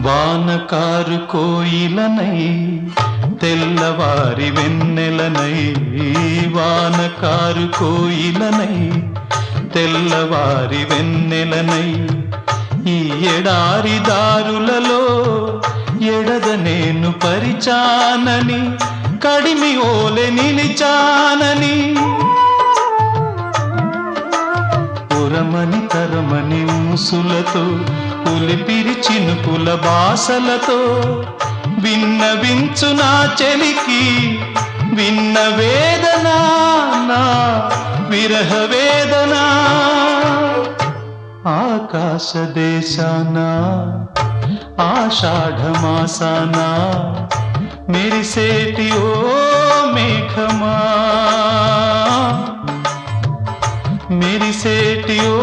వానకారు కోయిలనై తెల్లవారి వెన్నెలనై, వానకారు కోయిలనై తెల్లవారి వెన్నెలనై, ఈ ఎడారి దారులలో ఎడద నేను పరిచానని, కడిమి ఓలె నిలిచానని, ఉరమని తరమని ఊసులతో ఉలిపిరి చినుకుల బాసలతో విన్నవించు నా చెలికి విన్న వేదన, నా విరహ వేదన. ఆకాశ దేశాన ఆషాఢమాసాన మెరిసేటి ఓ మేఘమా, మెరిసేటి ఓ